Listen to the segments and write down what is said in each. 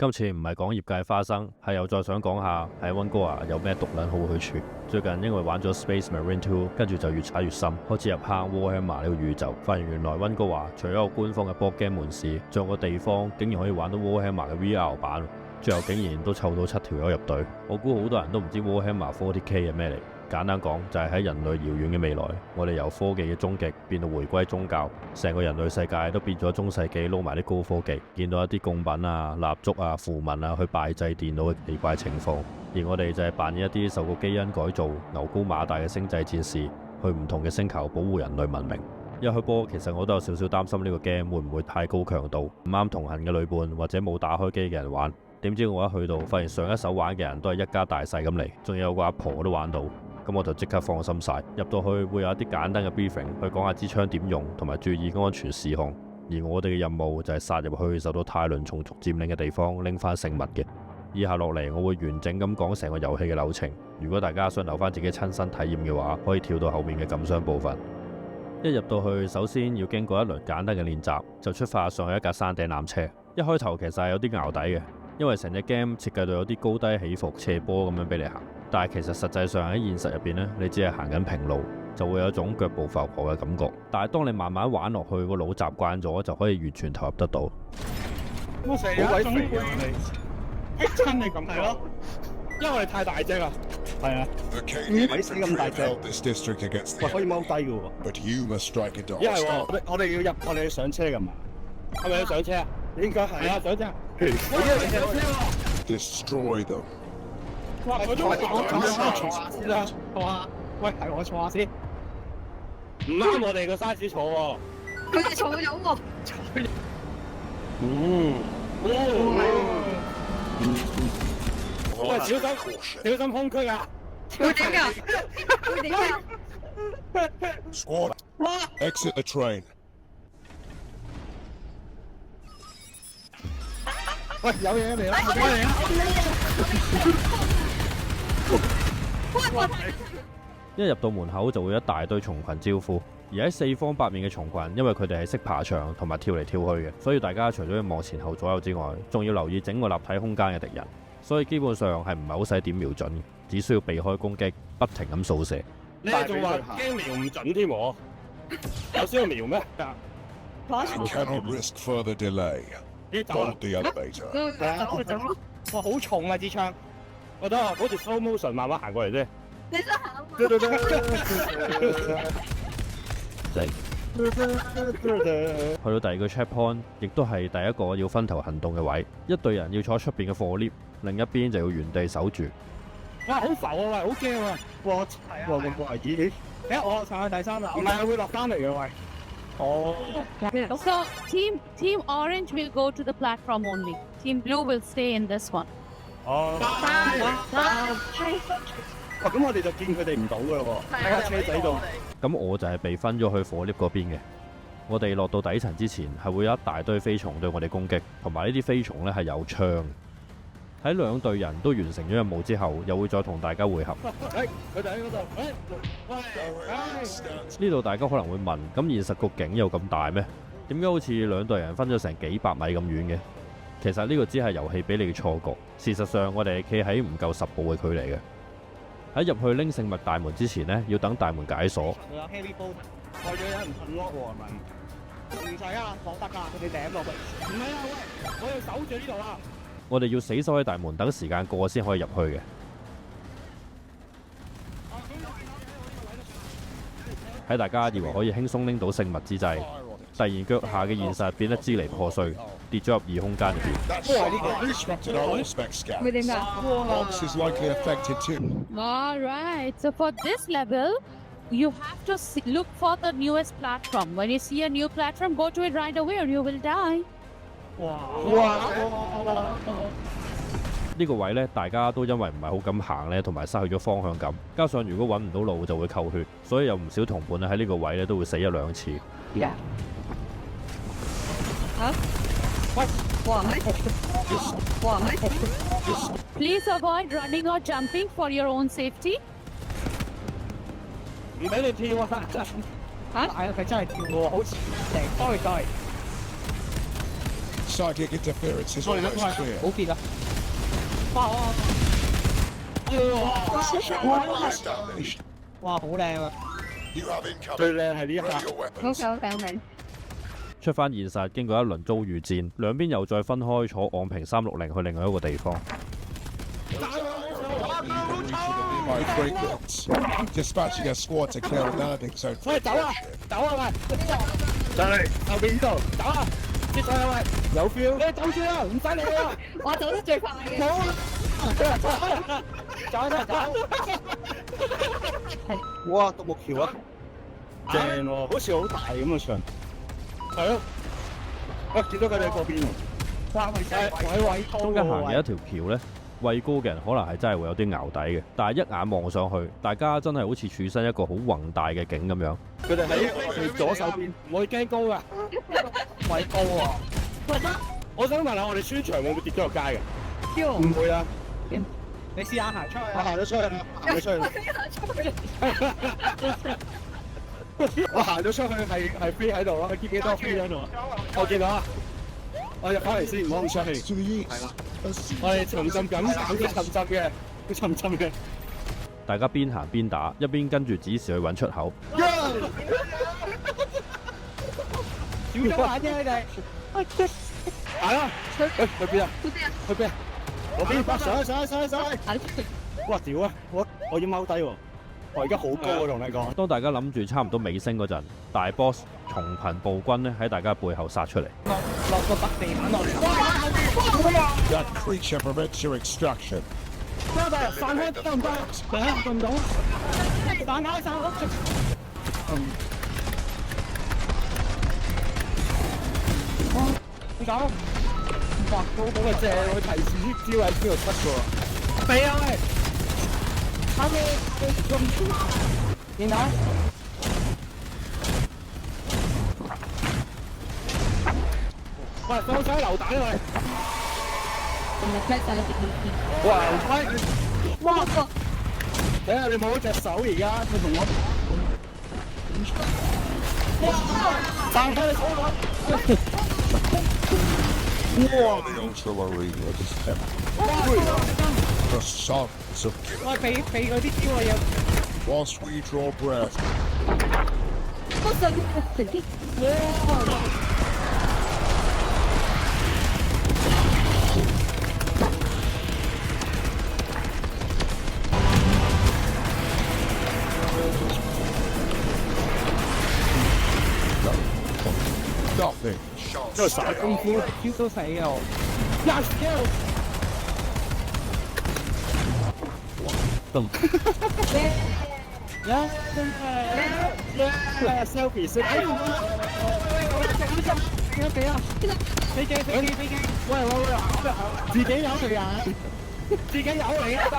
今次唔係講業界花生，係又再想講下喺溫哥華有咩獨撚好去處。最近因為玩咗 Space Marine 2，跟住就越踩越深，開始入坑 Warhammer 呢個宇宙，發現原來溫哥華除咗有官方嘅 board game 門市，仲有個地方竟然可以玩到 Warhammer 嘅 VR 版，最後竟然都湊到7條友入隊。我估好多人都唔知 Warhammer 40K 係咩嚟。簡單講就係喺人類遙遠嘅未來，我哋由科技嘅終極變到回歸宗教，成個人類世界都變咗中世紀撈埋啲高科技，見到一啲貢品啊、蠟燭啊、符文啊去拜祭電腦嘅奇怪情況，而我哋就係扮演一啲受過基因改造、牛高馬大嘅星際戰士，去唔同嘅星球保護人類文明。一開波其實我都有少少擔心呢個 game 會唔會太高強度，唔啱同行嘅旅伴或者冇打開機嘅人玩。點知我一去到，發現上一手玩嘅人都係一家大細咁嚟，仲有個阿婆都玩到。咁我就即刻放心晒，入到去會有一啲簡單嘅 briefing 去講下支槍點用，同埋注意安全事項。而我哋嘅任務就係殺入去受到泰倫蟲族佔領嘅地方拎翻聖物嘅。以下落嚟我會完整咁講成個遊戲嘅流程。如果大家想留翻自己親身體驗嘅話，可以跳到後面嘅感想部分。一入到去，首先要經過一輪簡單嘅練習，就出發上去一架山頂纜車。一開頭其實係有啲淆底嘅，因為成隻 game 設計到有啲高低起伏、斜坡咁樣俾你行。但係其實實際上喺現實入邊呢，你只係行緊平路，就會有一種腳步浮浮嘅感覺。但係當你慢慢玩落去，個腦習慣咗，就可以完全投入得到。我成日總會激親你咁係咯，因為我哋太大隻啦。係啊，鬼死咁大隻。喂，可以踎低嘅喎。因為我哋要入，我哋要上車㗎嘛。係咪要上車啊？應該係啊，上車。Destroy them. 哇！佢都我坐下先啦，坐下。喂，係我坐下先。唔啱我哋個 size 坐喎。佢哋坐咗喎。喂，小心空隙啊！會點㗎？會點㗎？ Squad, exit the train. 喂，有嘢嚟啦！有嘢嚟啦！一入到門口就會一大堆蟲群招呼，而喺四方八面嘅蟲群，因為佢哋係識爬牆同埋跳嚟跳去嘅，所以大家除咗要望前後左右之外，仲要留意整個立體空間嘅敵人。所以基本上係唔係好使點瞄準，只需要避開攻擊，不停咁掃射。你哋仲話驚瞄唔準添喎？有需要瞄咩？ You cannot risk further delay. 你走啊！ Board the elevator. 走咯！哇，好重啊支槍！我得好似 slow motion 慢慢行過嚟啫。你想行啊？去到第二個 checkpoint， 亦都係第一個要分頭行動嘅位。一隊人要坐喺出邊嘅貨 lift， 另一邊就要原地守住。哇，好浮啊！喂，好驚啊！哇，咁危險！誒，我上去第三樓，唔係會落翻嚟嘅喂。哦。So team orange will go to the platform only. Team blue will stay in this one. 哦。咁我哋就見佢哋唔到噶咯喎，喺架車仔度。咁我就係被分咗去貨 lift 嗰邊嘅。我哋落到底層之前，係會有一大堆飛蟲對我哋攻擊，同埋呢啲飛蟲咧係有槍。喺兩隊人都完成咗任務之後，又會再同大家會合。佢哋喺嗰度。呢度大家可能會問，咁現實個景有咁大咩？點解好似兩隊人分咗成幾百米咁遠嘅？其實呢個只係遊戲俾你嘅錯覺。事實上，我哋係企喺唔夠10步嘅距離嘅。喺入去拎聖物大門之前呢，要等大門解鎖。仲有 heavy bolt， 為咗有人噴落喎係咪？唔使啊，放得㗎，佢哋掟落去。唔係啊，喂，我要守住呢度啊！我哋要死守喺大門，等時間過先可以入去嘅。喺大家以為可以輕鬆拎到聖物之際，突然腳下嘅現實變得支離破碎，跌咗入異空間入邊。Disrupted our spec scan. 會點㗎？ Box is likely affected too. All right. So for this level, you have to look for the newest platform. When you see a new platform, go to it right away, or you will die. 呢個位呢，大家都因為唔係好敢行呢，同埋失去咗方向感。加上如果揾唔到路就會扣血，所以有唔少同伴咧喺呢個位呢都會死1、2次。Please avoid running or jumping for your own safety. 唔俾你跳啊！真係係啊，佢真係跳喎，好似成堆。Psychic interference is almost clear. 好結啊！哇，好靚啊！ You have incoming. 最靚係呢一 Ready 下。 your 好 weapons. 嘅好嘅好嘅。出翻現實，經過一輪遭遇戰，兩邊又再分開坐昂平360去另外一個地方。 By frequency. Dispatching a squad to clear a landing zone. 喂，走啊！走啊喂！就嚟後邊呢度，走啊！接上啊喂！有 feel， 你走先啦，唔使理啊！我走得最快嘅。冇啊！走走走！哇，獨木橋啊，正喎，好似好大咁啊場。係咯，我見到佢哋喺嗰邊喎。哇，位高中間行嘅一條橋呢，畏高嘅人可能係真係會有啲淆底嘅，但係一眼望上去，大家真係好似處身一個好宏大嘅景咁樣。佢哋喺佢左手邊，唔會驚高噶，位高喎。我想問下，我哋穿牆會唔會跌咗落街嘅？唔會啊。你試下行出去。我行咗出去啦，行咗出去。我行咗出去係飛喺度咯，你見幾多飛喺度啊？我見到啊。我入翻嚟先，唔好咁出氣。 To the east. 係啦，我哋沉浸緊，好沉浸嘅，好沉浸嘅。大家邊行邊打，一邊跟住指示去揾出口。小心玩啫，你哋。行啦，去邊啊？去邊啊？我邊上。哇屌啊！我要踎低喎，我而家好高啊，同你講。當大家諗住差唔多尾聲嗰陣，大 boss 重貧暴君咧喺大家背後殺出嚟。落個北地板落嚟。 That creature prevents your extraction. 得唔得？散開得唔得？得唔到。散開散開。你搞？哇，好好嘅正，我提示啲招喺邊度出嘅喎。俾啊喂！下面見到？喂，放水流彈喂！哇！喂！哇！睇下你冇一隻手而家，佢同我。散開你手攞！ Wow. The artillery is heavy. The sons of 我俾佢啲招我要。 whilst we draw breath. 我上邊啲。 Nothing. 這啥功夫？招都死啊！呀噔！呀！selfie 先。幾啊？飛機！喂！自己有嚟啊！自己有嚟啊！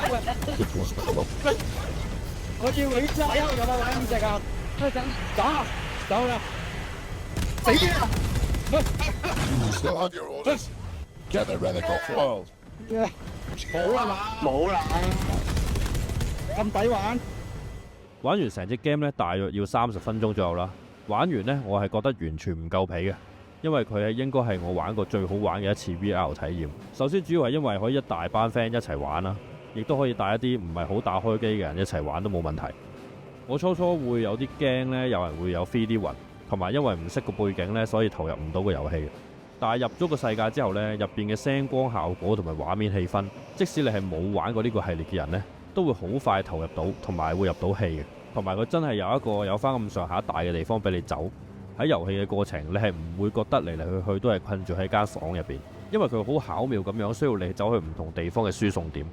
我要你揸有冇玩五隻啊？走啦！死啲啊！ You still have your orders. Get the relic off world. 冇啦嘛，冇啦，咁抵玩。玩完成隻 game 咧，大約要30分鐘左右啦。玩完呢，我係覺得完全唔夠皮嘅，因為佢係應該係我玩過最好玩嘅一次 VR 體驗。首先主要係因為可以一大班 friend 一齊玩啦，亦都可以帶一啲唔係好打開機嘅人一齊玩都冇問題。我初會有啲驚呢，有人會有 3D 暈。同埋因為唔識個背景呢，所以投入唔到個遊戲。但係入咗個世界之後呢，入邊嘅聲光效果同埋畫面氣氛，即使你係冇玩過呢個系列嘅人呢，都會好快投入到，同埋會入到戲嘅。同埋佢真係有一個有翻咁上下大嘅地方俾你走。喺遊戲嘅過程，你係唔會覺得嚟嚟去去都係困住喺間房入邊，因為佢好巧妙咁樣需要你走去唔同地方嘅輸送點。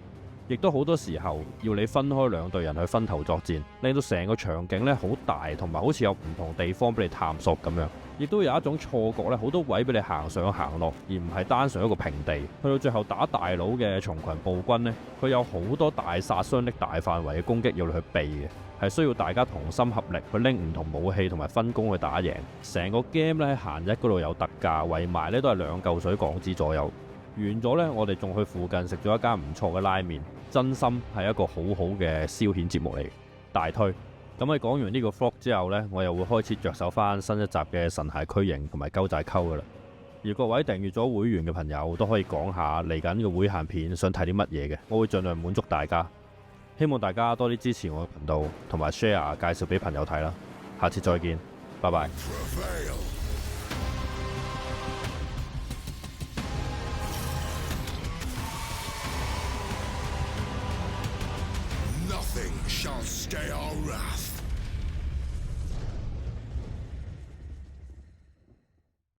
亦都好多時候要你分開兩隊人去分頭作戰，令到成個場景咧好大，同埋好似有唔同地方俾你探索咁樣。亦都有一種錯覺咧，好多位俾你行上行落，而唔係單純一個平地。去到最後打大佬嘅蟲群暴君呢，佢有好多大殺傷力、大範圍嘅攻擊要你去避嘅，係需要大家同心合力去拎唔同武器同埋分工去打贏。成個 game 咧喺閒日嗰度有特價，圍埋咧都係2嚿水港紙左右。完咗呢，我哋仲去附近食咗一間唔錯嘅拉麵，真心係一個好好嘅消遣節目嚟，大推。咁喺講完呢個 vlog 之後呢，我又會開始着手翻新一集嘅神骸軀形同埋鳩仔溝噶啦。而各位訂閱咗會員嘅朋友都可以講下嚟緊嘅會限片想睇啲乜嘢嘅，我會盡量滿足大家。希望大家多啲支持我嘅頻道，同埋 share 介紹俾朋友睇啦。下次再見，拜拜。Nothing shall stay our wrath.